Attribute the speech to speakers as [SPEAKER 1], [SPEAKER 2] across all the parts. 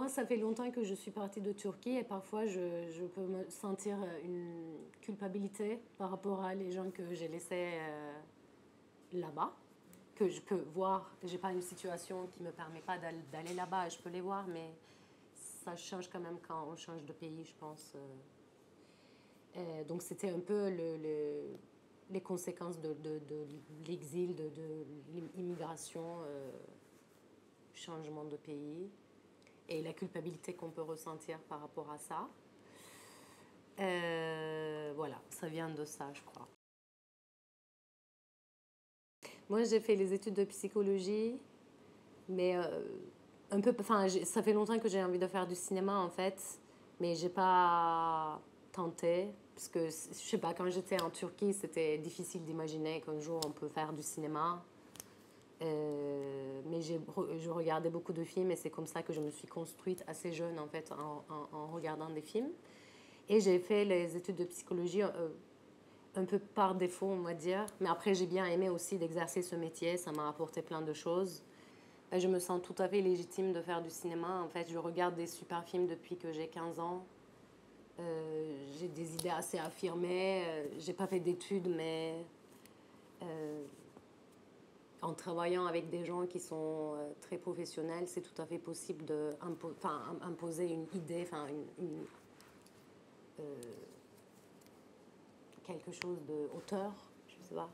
[SPEAKER 1] moi, ça fait longtemps que je suis partie de Turquie et parfois je peux me sentir une culpabilité par rapport à les gens que j'ai laissés là-bas, que je peux voir. J'ai pas une situation qui me permet pas d'aller là-bas, je peux les voir, mais ça change quand même quand on change de pays, je pense. Donc c'était un peu les conséquences de l'exil, de l'immigration, changement de pays et la culpabilité qu'on peut ressentir par rapport à ça. Voilà, ça vient de ça, je crois. Moi, j'ai fait les études de psychologie, mais un peu, enfin, ça fait longtemps que j'ai envie de faire du cinéma en fait, mais j'ai pas tenté parce que je sais pas, quand j'étais en Turquie, c'était difficile d'imaginer qu'un jour on peut faire du cinéma. Mais je regardais beaucoup de films et c'est comme ça que je me suis construite assez jeune en fait en regardant des films. Et j'ai fait les études de psychologie un peu par défaut, on va dire. Mais après, j'ai bien aimé aussi d'exercer ce métier. Ça m'a apporté plein de choses. Et je me sens tout à fait légitime de faire du cinéma. En fait, je regarde des super films depuis que j'ai 15 ans. J'ai des idées assez affirmées. J'ai pas fait d'études, mais en travaillant avec des gens qui sont très professionnels, c'est tout à fait possible de imposer une idée, euh, quelque chose de hauteur, je sais pas.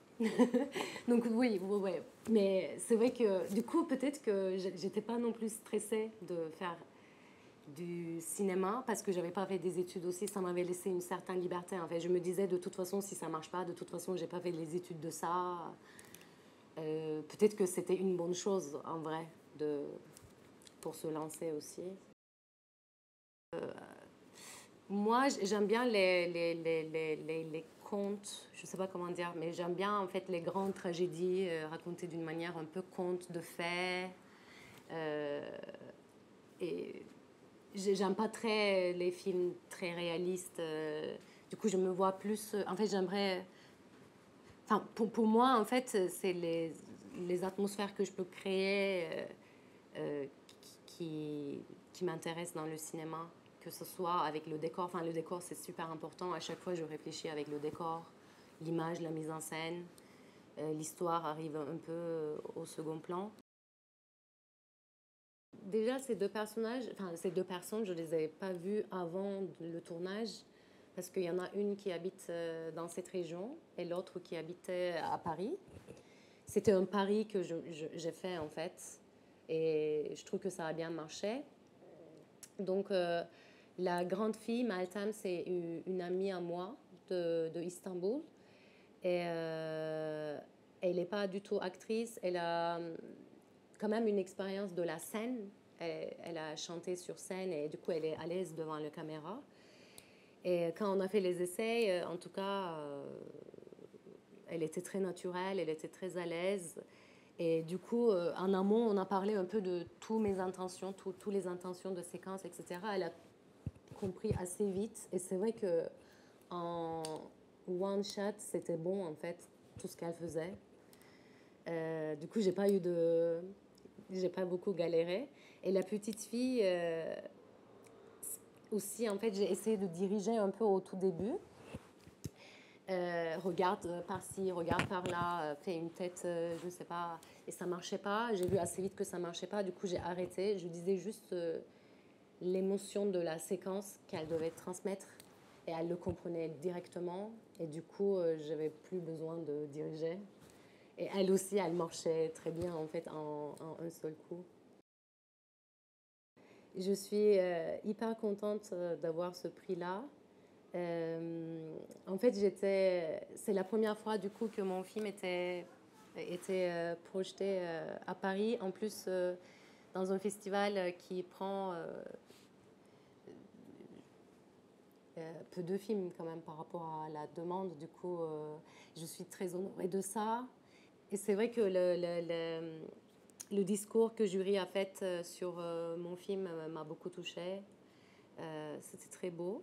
[SPEAKER 1] Donc oui, ouais. Mais c'est vrai que du coup, peut-être que j'étais pas non plus stressée de faire du cinéma parce que j'avais pas fait des études aussi, ça m'avait laissé une certaine liberté. En fait, je me disais de toute façon, si ça marche pas, de toute façon, j'ai pas fait les études de ça. Peut-être que c'était une bonne chose en vrai pour se lancer aussi. Moi, j'aime bien les contes, je ne sais pas comment dire, mais j'aime bien en fait les grandes tragédies racontées d'une manière un peu conte de faits. Euh, et j'aime pas très les films très réalistes. Du coup, je me vois plus. En fait, j'aimerais. Enfin, pour moi, en fait, c'est les atmosphères que je peux créer euh, qui, qui m'intéressent dans le cinéma, que ce soit avec le décor. Enfin, le décor, c'est super important. À chaque fois, je réfléchis avec le décor, l'image, la mise en scène. L'histoire arrive un peu au second plan. Déjà, ces deux personnages, enfin, ces deux personnes, je ne les avais pas vues avant le tournage, parce qu'il y en a une qui habite dans cette région et l'autre qui habitait à Paris. C'était un pari que j'ai fait en fait, et je trouve que ça a bien marché. Donc, la grande fille, Maltam, c'est une amie à moi de Istanbul. Et elle n'est pas du tout actrice. Elle a quand même une expérience de la scène. Elle a chanté sur scène et du coup, elle est à l'aise devant la caméra. Et quand on a fait les essais, en tout cas, elle était très naturelle, elle était très à l'aise. Et du coup, en amont, on a parlé un peu de toutes mes intentions, toutes les intentions de séquence, etc. Elle a compris assez vite. Et c'est vrai que en one shot, c'était bon en fait, tout ce qu'elle faisait. Du coup, j'ai pas beaucoup galéré. Et la petite fille aussi, en fait, j'ai essayé de diriger un peu au tout début. Regarde par-ci, regarde par-là, fais une tête, je sais pas, et ça marchait pas. J'ai vu assez vite que ça marchait pas, du coup j'ai arrêté. Je disais juste l'émotion de la séquence qu'elle devait transmettre et elle le comprenait directement. Et du coup, j'avais plus besoin de diriger. Et elle aussi, elle marchait très bien en fait en un seul coup. Je suis hyper contente d'avoir ce prix-là. En fait, c'est la première fois du coup que mon film était projeté à Paris. En plus, dans un festival qui prend peu de films quand même par rapport à la demande. Du coup, je suis très honorée de ça. Et c'est vrai que le discours que jury a fait sur mon film m'a beaucoup touchée. C'était très beau.